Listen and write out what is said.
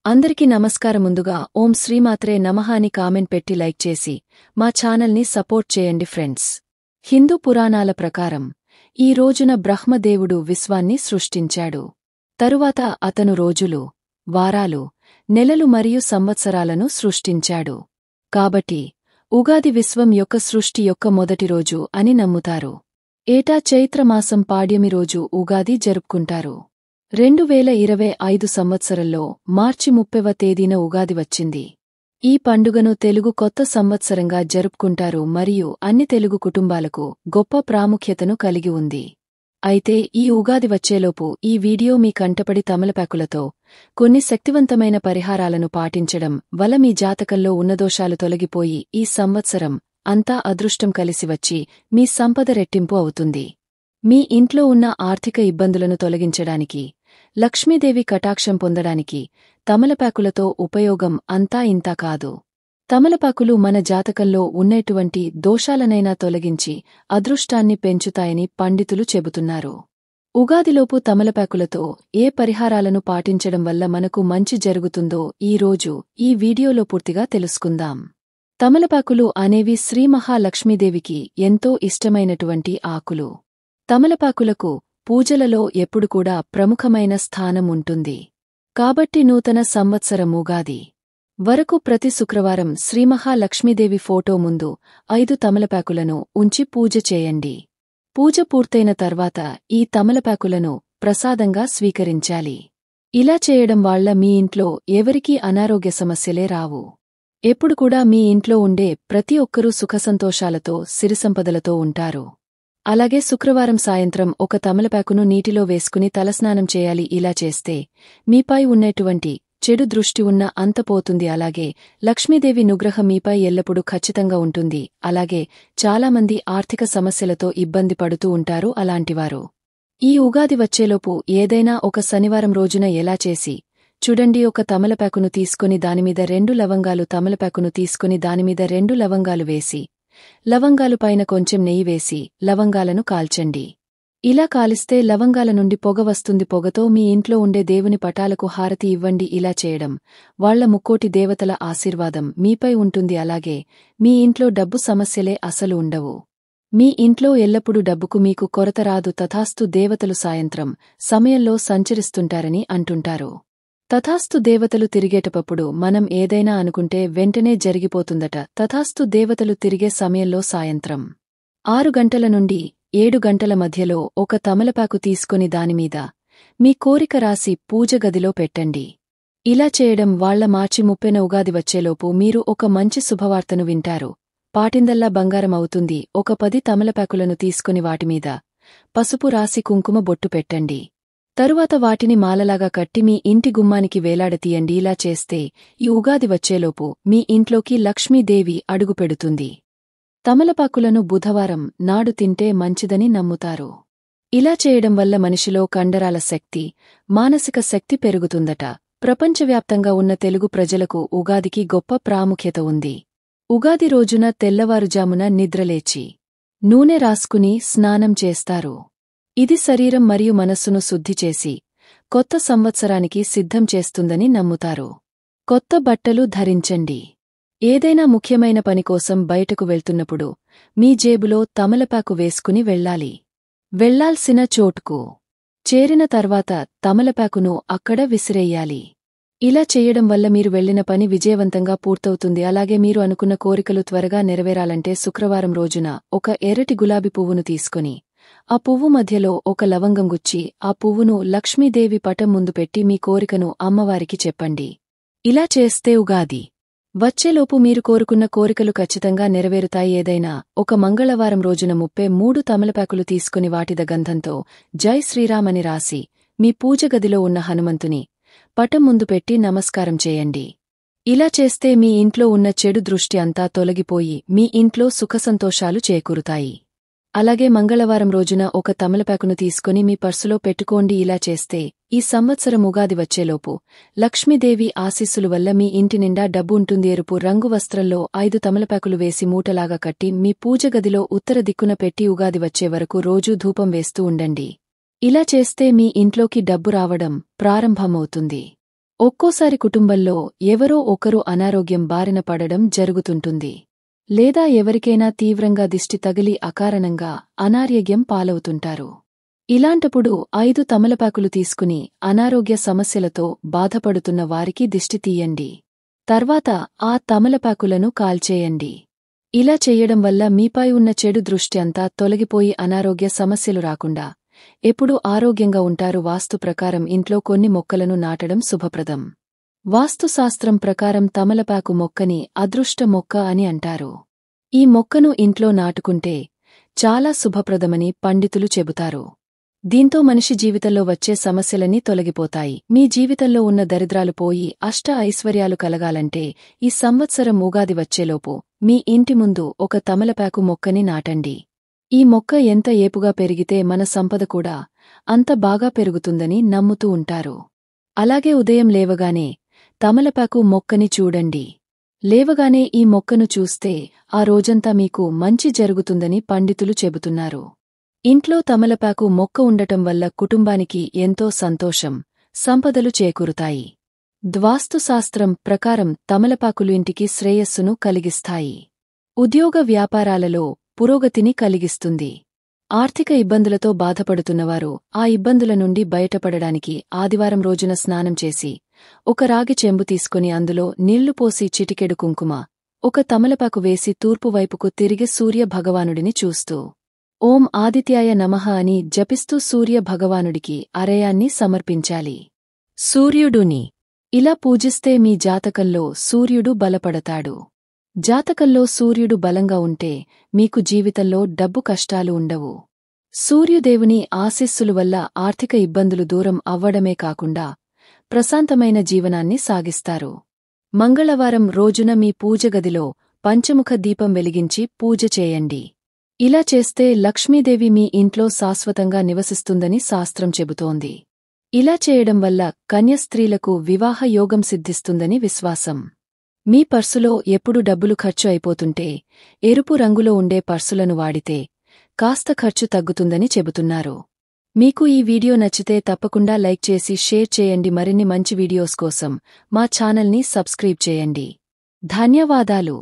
అందరికీ నమస్కారం. ముందుగా ఓం శ్రీమాత్రే నమః అని కామెంట్ పెట్టి లైక్ చేసి మా ఛానల్ని సపోర్ట్ చేయండి ఫ్రెండ్స్. హిందూ పురాణాల ప్రకారం ఈ రోజున బ్రహ్మదేవుడు విశ్వాన్ని సృష్టించాడు. తరువాత అతను రోజులు, వారాలు, నెలలు మరియు సంవత్సరాలను సృష్టించాడు. కాబట్టి ఉగాది విశ్వం యొక్క సృష్టి యొక్క మొదటి రోజు అని నమ్ముతారు. ఏటా చైత్రమాసం పాడ్యమి రోజు ఉగాది జరుపుకుంటారు. 2025 సంవత్సరంలో మార్చి 30వ తేదీన ఉగాది వచ్చింది. ఈ పండుగను తెలుగు కొత్త సంవత్సరంగా జరుపుకుంటారు మరియు అన్ని తెలుగు కుటుంబాలకు గొప్ప ప్రాముఖ్యతను కలిగి ఉంది. అయితే ఈ ఉగాది వచ్చేలోపు ఈ వీడియో మీ కంటపడి తమలపాకులతో కొన్ని శక్తివంతమైన పరిహారాలను పాటించడం వల్ల మీ జాతకంలో ఉన్న దోషాలు తొలగిపోయి ఈ సంవత్సరం అంతా అదృష్టం కలిసివచ్చి మీ సంపద రెట్టింపు అవుతుంది. మీ ఇంట్లో ఉన్న ఆర్థిక ఇబ్బందులను తొలగించడానికి, లక్ష్మీదేవి కటాక్షం పొందడానికి తమలపాకులతో ఉపయోగం అంతా ఇంతా కాదు. తమలపాకులు మన జాతకంలో ఉన్నటువంటి దోషాలనైనా తొలగించి అదృష్టాన్ని పెంచుతాయని పండితులు చెబుతున్నారు. ఉగాదిలోపు తమలపాకులతో ఏ పరిహారాలను పాటించడం వల్ల మనకు మంచి జరుగుతుందో ఈ రోజు ఈ వీడియోలో పూర్తిగా తెలుసుకుందాం. తమలపాకులు అనేవి శ్రీ మహాలక్ష్మీదేవికి ఎంతో ఇష్టమైనటువంటి ఆకులు. తమలపాకులకు పూజలలో ఎప్పుడు కూడా ప్రముఖమైన స్థానం ఉంటుంది. కాబట్టి నూతన సంవత్సరం ఉగాది వరకు ప్రతి శుక్రవారం శ్రీమహాలక్ష్మీదేవి ఫోటో ముందు 5 తమలపాకులను ఉంచి పూజ చేయండి. పూజ పూర్తయిన తర్వాత ఈ తమలపాకులను ప్రసాదంగా స్వీకరించాలి. ఇలా చేయడం వల్ల మీ ఇంట్లో ఎవరికీ అనారోగ్య సమస్యలే రావు. ఎప్పుడు కూడా మీ ఇంట్లో ఉండే ప్రతి ఒక్కరూ సుఖసంతోషాలతో సిరిసంపదలతో ఉంటారు. అలాగే శుక్రవారం సాయంత్రం ఒక తమలపాకును నీటిలో వేసుకుని తలస్నానం చేయాలి. ఇలా చేస్తే మీపై ఉన్నటువంటి చెడు దృష్టి ఉన్న అంతపోతుంది. అలాగే లక్ష్మీదేవి నుగ్రహం మీపై ఎల్లప్పుడూ ఖచ్చితంగా ఉంటుంది. అలాగే చాలామంది ఆర్థిక సమస్యలతో ఇబ్బంది పడుతూ ఉంటారు. అలాంటివారు ఈ ఉగాది వచ్చేలోపు ఏదైనా ఒక శనివారం రోజున ఎలా చేసి చూడండి. ఒక తమలపాకును తీసుకుని దానిమీద 2 లవంగాలు, తమలపాకును తీసుకుని దానిమీద 2 లవంగాలు వేసి, లవంగాలు పైన కొంచెం నెయ్యి వేసి లవంగాలను కాల్చండి. ఇలా కాలిస్తే లవంగాల నుండి పొగ వస్తుంది. పొగతో మీ ఇంట్లో ఉండే దేవుని పటాలకు హారతి ఇవ్వండి. ఇలా చేయడం వాళ్ల ముక్కోటి దేవతల ఆశీర్వాదం మీపై ఉంటుంది. అలాగే మీ ఇంట్లో డబ్బు సమస్యలే అసలు ఉండవు. మీ ఇంట్లో ఎల్లప్పుడూ డబ్బుకు మీకు కొరత రాదు. తథాస్తు దేవతలు సాయంత్రం సమయంలో సంచరిస్తుంటారని అంటుంటారు. తథాస్తు దేవతలు తిరిగేటప్పుడు మనం ఏదైనా అనుకుంటే వెంటనే జరిగిపోతుందట. తథాస్తు దేవతలు తిరిగే సమయంలో సాయంత్రం 6 గంటల నుండి 7 గంటల మధ్యలో ఒక తమలపాకు తీసుకుని దానిమీద మీ కోరిక రాసి పూజ గదిలో పెట్టండి. ఇలా చేయడం వాళ్ల మార్చి 30న ఉగాది వచ్చేలోపు మీరు ఒక మంచి శుభవార్తను వింటారు. పాటిందల్లా బంగారం అవుతుంది. ఒక 10 తమలపాకులను తీసుకుని వాటిమీద పసుపు రాసి కుంకుమ బొట్టు పెట్టండి. తరువాత వాటిని మాలలాగా కట్టి మీ ఇంటి గుమ్మానికి వేలాడతీయండి. ఇలా చేస్తే ఈ ఉగాది వచ్చేలోపు మీ ఇంట్లోకి లక్ష్మీదేవి అడుగుపెడుతుంది. తమలపాకులను బుధవారం నాడు తింటే మంచిదని నమ్ముతారు. ఇలా చేయడం వల్ల మనిషిలో కండరాల శక్తి, మానసిక శక్తి పెరుగుతుందట. ప్రపంచవ్యాప్తంగా ఉన్న తెలుగు ప్రజలకు ఉగాదికి గొప్ప ప్రాముఖ్యత ఉంది. ఉగాది రోజున తెల్లవారుజామున నిద్రలేచి నూనె రాసుకుని స్నానం చేస్తారు. ఇది శరీరం మరియు మనస్సును శుద్ధి చేసి కొత్త సంవత్సరానికి సిద్ధం చేస్తుందని నమ్ముతారు. కొత్త బట్టలు ధరించండి. ఏదైనా ముఖ్యమైన పని కోసం బయటకు వెళ్తున్నప్పుడు మీ జేబులో తమలపాకు వేసుకుని వెళ్ళాలి. వెళ్లాల్సిన చోటుకు చేరిన తర్వాత తమలపాకును అక్కడ విసిరేయాలి. ఇలా చేయడం వల్ల మీరు వెళ్లిన పని విజయవంతంగా పూర్తవుతుంది. అలాగే మీరు అనుకున్న కోరికలు త్వరగా నెరవేరాలంటే శుక్రవారం రోజున ఒక ఎర్రటి గులాబీ పువ్వును తీసుకుని ఆ పువ్వు మధ్యలో ఒక లవంగం గుచ్చి ఆ పువ్వును లక్ష్మీదేవి పటం ముందు పెట్టి మీ కోరికను అమ్మవారికి చెప్పండి. ఇలా చేస్తే ఉగాది వచ్చేలోపు మీరు కోరుకున్న కోరికలు ఖచ్చితంగా నెరవేరుతాయి. ఏదైనా ఒక మంగళవారం రోజున 33 తమలపాకులు తీసుకుని వాటిద గంధంతో జై శ్రీరామ్ అని రాసి మీ పూజ గదిలో ఉన్న హనుమంతుని పటం ముందు పెట్టి నమస్కారం చేయండి. ఇలా చేస్తే మీ ఇంట్లో ఉన్న చెడు దృష్టి అంతా తొలగిపోయి మీ ఇంట్లో సుఖసంతోషాలు చేకూరుతాయి. అలాగే మంగళవారం రోజున ఒక తమలపాకును తీసుకుని మీ పర్సులో పెట్టుకోండి. ఇలా చేస్తే ఈ సంవత్సరం ఉగాది వచ్చేలోపు లక్ష్మీదేవి ఆశీస్సుల వల్ల మీ ఇంటి నిండా డబ్బు ఉంటుంది. ఎరుపు రంగు వస్త్రంలో 5 తమలపాకులు వేసి మూటలాగా కట్టి మీ పూజ గదిలో ఉత్తర దిక్కున పెట్టి ఉగాది వచ్చే వరకు రోజూ ధూపం వేస్తూ ఉండండి. ఇలా చేస్తే మీ ఇంట్లోకి డబ్బు రావడం ప్రారంభమవుతుంది. ఒక్కోసారి కుటుంబంలో ఎవరో ఒకరు అనారోగ్యం బారిన పడడం జరుగుతుంటుంది. లేదా ఎవరికైనా తీవ్రంగా దిష్టి తగిలి అకారణంగా అనారోగ్యం పాలవుతుంటారు. ఇలాంటప్పుడు 5 తమలపాకులు తీసుకుని అనారోగ్య సమస్యలతో బాధపడుతున్న వారికి దిష్టి తీయండి. తర్వాత ఆ తమలపాకులను కాల్చేయండి. ఇలా చెయ్యడం వల్ల మీపై ఉన్న చెడు దృష్టి అంతా తొలగిపోయి అనారోగ్య సమస్యలు రాకుండా ఎప్పుడూ ఆరోగ్యంగా ఉంటారు. వాస్తు ప్రకారం ఇంట్లో కొన్ని మొక్కలను నాటడం శుభప్రదం. వాస్తుశాస్త్రం ప్రకారం తమలపాకు మొక్కని అదృష్ట మొక్క అని అంటారు. ఈ మొక్కను ఇంట్లో నాటుకుంటే చాలా శుభప్రదమని పండితులు చెబుతారు. దీంతో మనిషి జీవితంలో వచ్చే సమస్యలన్నీ తొలగిపోతాయి. మీ జీవితంలో ఉన్న దరిద్రాలు పోయి అష్ట ఐశ్వర్యాలు కలగాలంటే ఈ సంవత్సరం ఉగాది వచ్చేలోపు మీ ఇంటి ముందు ఒక తమలపాకు మొక్కని నాటండి. ఈ మొక్క ఎంత ఏపుగా పెరిగితే మన సంపద కూడా అంత బాగా పెరుగుతుందని నమ్ముతూ ఉంటారు. అలాగే ఉదయం లేవగానే తమలపాకు మొక్కని చూడండి. లేవగానే ఈ మొక్కను చూస్తే ఆ రోజంతా మీకు మంచి జరుగుతుందని పండితులు చెబుతున్నారు. ఇంట్లో తమలపాకు మొక్క ఉండటం వల్ల కుటుంబానికి ఎంతో సంతోషం, సంపదలు చేకూరుతాయి. వాస్తుశాస్త్రం ప్రకారం తమలపాకులు ఇంటికి శ్రేయస్సును కలిగిస్తాయి. ఉద్యోగ వ్యాపారాలలో పురోగతిని కలిగిస్తుంది. ఆర్థిక ఇబ్బందులతో బాధపడుతున్నవారు ఆ ఇబ్బందుల నుండి బయటపడడానికి ఆదివారం రోజున స్నానం చేసి ఒక రాగి చెంబు తీసుకుని అందులో నీళ్లు పోసి చిటికెడు కుంకుమ, ఒక తమలపాకు వేసి తూర్పు వైపుకు తిరిగి సూర్య భగవానుడిని చూస్తూ ఓం ఆదిత్యాయ నమః అని జపిస్తూ సూర్య భగవానుడికి అర్ఘ్యాన్ని సమర్పించాలి. సూర్యుడుని ఇలా పూజిస్తే మీ జాతకంలో సూర్యుడు బలపడతాడు. జాతకంలో సూర్యుడు బలంగా ఉంటే మీకు జీవితంలో డబ్బు కష్టాలు ఉండవు. సూర్యుదేవుని ఆశీస్సుల వల్ల ఆర్థిక ఇబ్బందులు దూరం అవ్వడమే కాకుండా ప్రశాంతమైన జీవనాన్ని సాగిస్తారు. మంగళవారం రోజున మీ పూజగదిలో పంచముఖ దీపం వెలిగించి పూజ చేయండి. ఇలా చేస్తే లక్ష్మీదేవి మీ ఇంట్లో శాశ్వతంగా నివసిస్తుందని శాస్త్రం చెబుతోంది. ఇలా చేయడం వల్ల కన్యస్త్రీలకు వివాహ యోగం సిద్ధిస్తుందని విశ్వాసం. మీ పర్సులో ఎప్పుడు డబ్బులు ఖర్చు అయిపోతుంటే ఎరుపు రంగులో ఉండే పర్సులను వాడితే కాస్త ఖర్చు తగ్గుతుందని చెబుతున్నారు. మీకు ఈ వీడియో నచ్చితే తప్పకుండా లైక్ చేసి షేర్ చేయండి. మరిన్ని మంచి వీడియోస్ కోసం మా ఛానల్ని సబ్స్క్రైబ్ చేయండి. ధన్యవాదాలు.